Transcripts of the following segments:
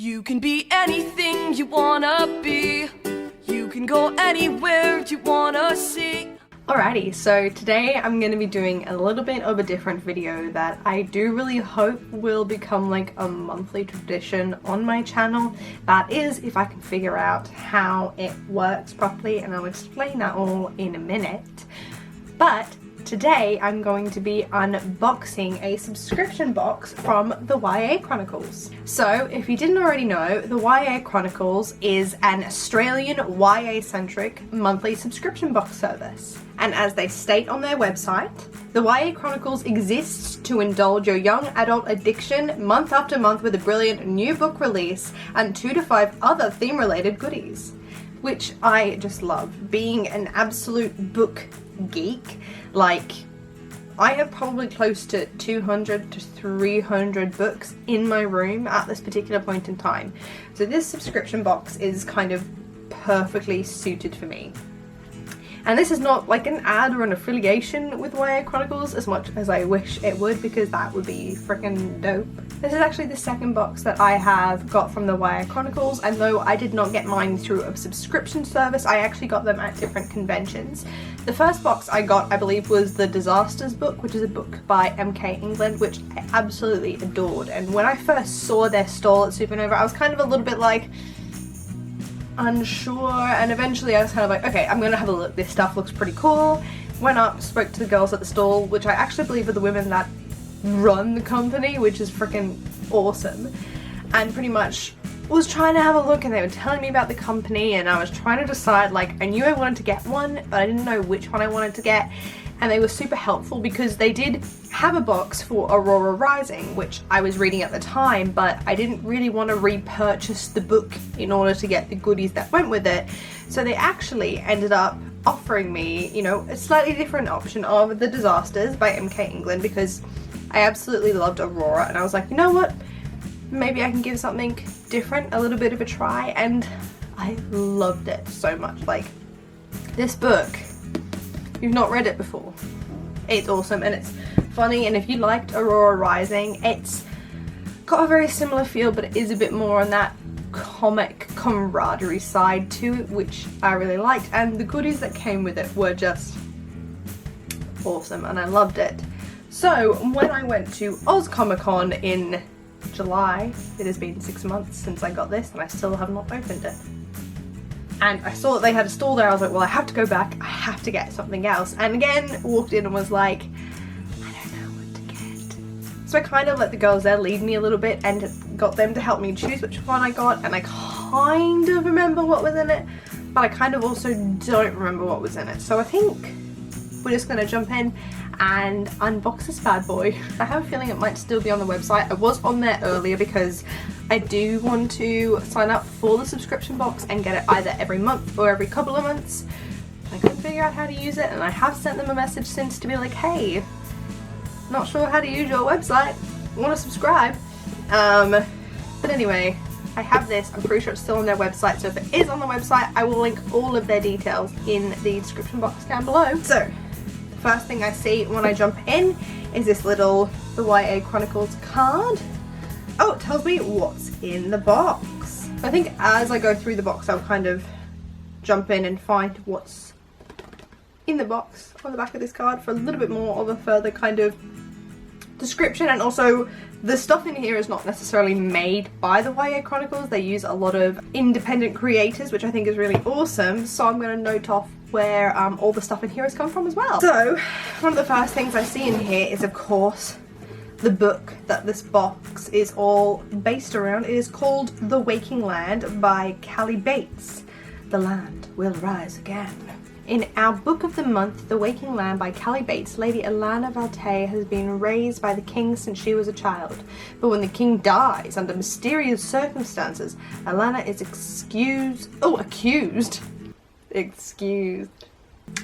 You can be anything you wanna be. You can go anywhere you wanna see. Alrighty, so today I'm going to be doing a little bit of a different video that I do really hope will become like a monthly tradition on my channel. That is, if I can figure out how it works properly, and I'll explain that all in a minute. But today I'm going to be unboxing a subscription box from the YA Chronicles. So if you didn't already know, the YA Chronicles is an Australian YA-centric monthly subscription box service. And as they state on their website, the YA Chronicles exists to indulge your young adult addiction month after month with a brilliant new book release and 2 to 5 other theme-related goodies. Which I just love. Being an absolute book geek, like, I have probably close to 200 to 300 books in my room at this particular point in time. So this subscription box is kind of perfectly suited for me. And this is not like an ad or an affiliation with YA Chronicles as much as I wish it would, because that would be freaking dope. This is actually the second box that I have got from the YA Chronicles, and though I did not get mine through a subscription service, I actually got them at different conventions. The first box I got, I believe, was the Disasters book, which is a book by MK England, which I absolutely adored. And when I first saw their stall at Supernova, I was kind of a little bit like, unsure, and eventually I was kind of like, okay, I'm gonna have a look, this stuff looks pretty cool. Went up, spoke to the girls at the stall, which I actually believe are the women that run the company, which is freaking awesome, and pretty much was trying to have a look, and they were telling me about the company, and I was trying to decide, like, I knew I wanted to get one, but I didn't know which one I wanted to get. And they were super helpful because they did have a box for Aurora Rising, which I was reading at the time, but I didn't really want to repurchase the book in order to get the goodies that went with it. So they actually ended up offering me, you know, a slightly different option of The Disasters by MK England, because I absolutely loved Aurora, and I was like, you know what, maybe I can give something different a little bit of a try, and I loved it so much. Like, this book, you've not read it before, it's awesome and it's funny, and if you liked Aurora Rising, it's got a very similar feel, but it is a bit more on that comic camaraderie side to it, which I really liked, and the goodies that came with it were just awesome and I loved it. So when I went to Oz Comic Con in July, it has been 6 months since I got this and I still have not opened it. And I saw that they had a stall there. I was like, well, I have to go back, I have to get something else. And again, walked in and was like, I don't know what to get. So I kind of let the girls there lead me a little bit and got them to help me choose which one I got. And I kind of remember what was in it, but I kind of also don't remember what was in it. So I think we're just going to jump in and unbox this bad boy. I have a feeling it might still be on the website. I was on there earlier because I do want to sign up for the subscription box and get it either every month or every couple of months. I couldn't figure out how to use it, and I have sent them a message since to be like, hey, not sure how to use your website, want to subscribe. But anyway, I have this. I'm pretty sure it's still on their website, so if it is on the website, I will link all of their details in the description box down below. So the first thing I see when I jump in is this little The YA Chronicles card. Oh, it tells me what's in the box. I think as I go through the box, I'll kind of jump in and find what's in the box on the back of this card for a little bit more of a further kind of description. And also, the stuff in here is not necessarily made by the YA Chronicles. They use a lot of independent creators, which I think is really awesome. So I'm going to note off where all the stuff in here has come from as well. So one of the first things I see in here is, of course, the book that this box is all based around. It is called The Waking Land by Callie Bates. The land will rise again. In our book of the month, The Waking Land by Callie Bates, Lady Alana Valtay has been raised by the king since she was a child. But when the king dies under mysterious circumstances, Alana is accused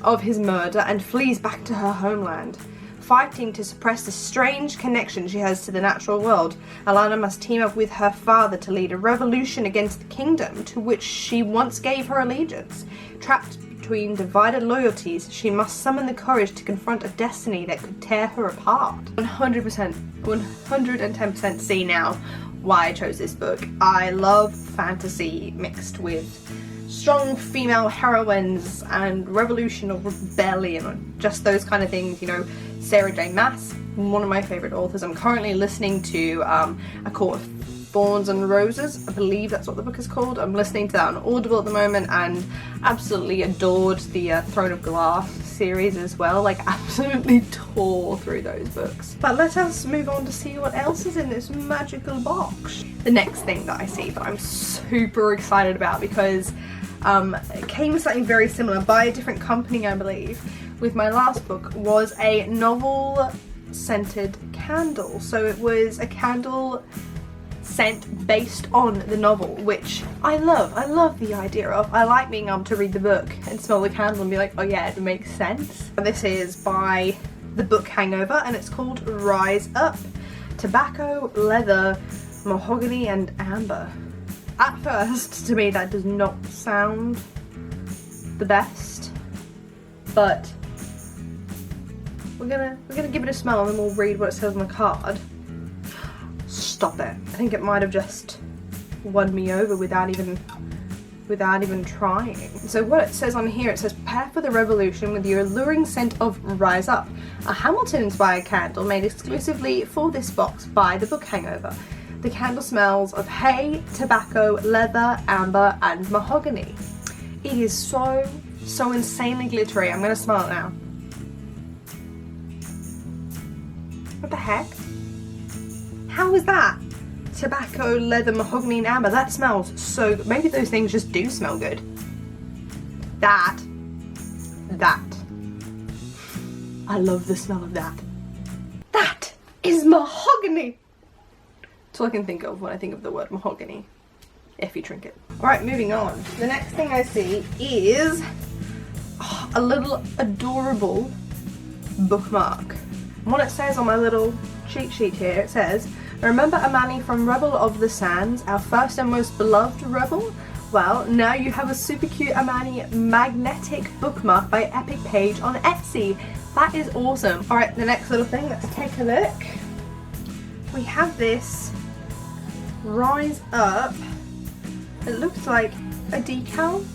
of his murder and flees back to her homeland. Fighting to suppress the strange connection she has to the natural world, Alana must team up with her father to lead a revolution against the kingdom to which she once gave her allegiance. Trapped between divided loyalties, she must summon the courage to confront a destiny that could tear her apart. 110% see now why I chose this book. I love fantasy mixed with strong female heroines and revolution or rebellion, or just those kind of things, you know. Sarah J Maas, one of my favourite authors. I'm currently listening to A Court of Thorns and Roses, I believe that's what the book is called. I'm listening to that on Audible at the moment and absolutely adored the Throne of Glass series as well. Like, absolutely tore through those books. But let us move on to see what else is in this magical box. The next thing that I see that I'm super excited about, because it came with something very similar by a different company, I believe, with my last book, was a novel scented candle. So it was a candle scent based on the novel, which I love the idea of. I like being able to read the book and smell the candle and be like, oh yeah, it makes sense. This is by the book Hangover, and it's called Rise Up. Tobacco, leather, mahogany and amber. At first, to me, that does not sound the best, but we're gonna give it a smell and then we'll read what it says on the card. Stop it. I think it might have just won me over without even trying. So what it says on here, it says, prepare for the revolution with your alluring scent of Rise Up, a Hamilton-inspired candle made exclusively for this box by the book Hangover. The candle smells of hay, tobacco, leather, amber, and mahogany. It is so insanely glittery. I'm gonna smell it now. What the heck? How is that? Tobacco, leather, mahogany, and amber. That smells so good. Maybe those things just do smell good. That. I love the smell of that. That is mahogany. That's all I can think of when I think of the word mahogany. Effie trinket. Alright, moving on. The next thing I see is a little adorable bookmark. And what it says on my little cheat sheet here, it says, remember Amani from Rebel of the Sands, our first and most beloved rebel? Well, now you have a super cute Amani magnetic bookmark by Epic Page on Etsy. That is awesome. Alright, the next little thing, let's take a look. We have this Rise Up. It looks like a decal,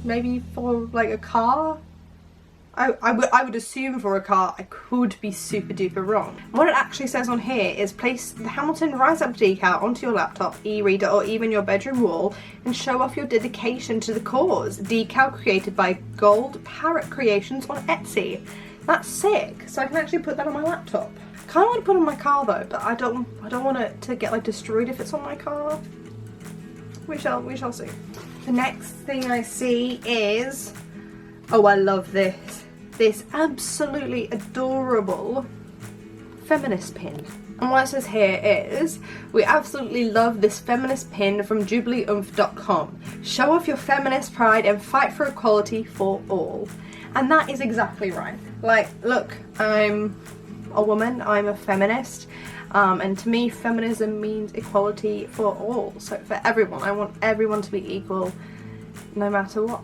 maybe for like a car. I would assume for a car. I could be super duper wrong. What it actually says on here is place the Hamilton Rise Up decal onto your laptop, e-reader or even your bedroom wall and show off your dedication to the cause. Decal created by Gold Parrot Creations on Etsy. That's sick. So I can actually put that on my laptop. Kind of want to put it on my car though, but I don't want it to get like destroyed if it's on my car. We shall see. The next thing I see is, oh, I love this. This absolutely adorable feminist pin. And what it says here is, we absolutely love this feminist pin from jubileeumph.com. Show off your feminist pride and fight for equality for all. And that is exactly right. Like, look, I'm a woman, I'm a feminist, and to me feminism means equality for all. So for everyone, I want everyone to be equal no matter what.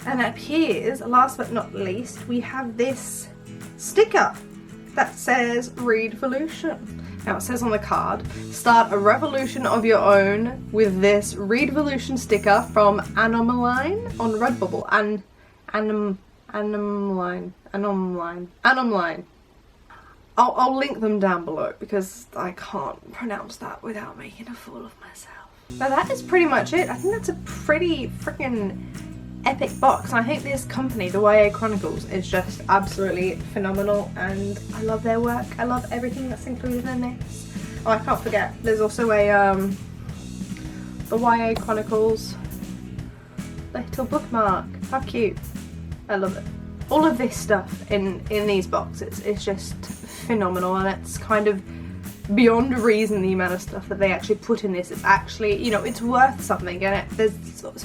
And up here, last but not least, we have this sticker that says Readvolution. Now it says on the card, start a revolution of your own with this Readvolution sticker from Anomaline on Redbubble. Anomaline. I'll link them down below because I can't pronounce that without making a fool of myself. Now that is pretty much it. I think that's a pretty freaking epic box. And I think this company, the YA Chronicles, is just absolutely phenomenal and I love their work. I love everything that's included in this. Oh, I can't forget, there's also a the YA Chronicles little bookmark. How cute. I love it. All of this stuff in these boxes is just phenomenal, and it's kind of beyond reason the amount of stuff that they actually put in this. It's actually, you know, it's worth something, and there's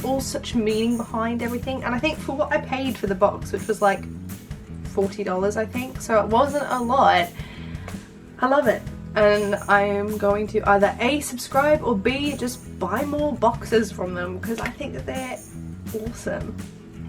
all such meaning behind everything. And I think for what I paid for the box, which was like $40 I think, so it wasn't a lot, I love it. And I am going to either A, subscribe, or B, just buy more boxes from them because I think that they're awesome.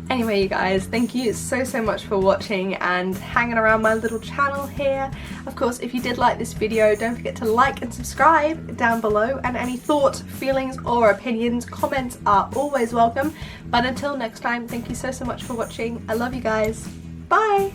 Anyway, you guys, thank you so much for watching and hanging around my little channel here. Of course, if you did like this video, don't forget to like and subscribe down below, and any thoughts, feelings or opinions, comments are always welcome. But until next time, thank you so much for watching. I love you guys. Bye!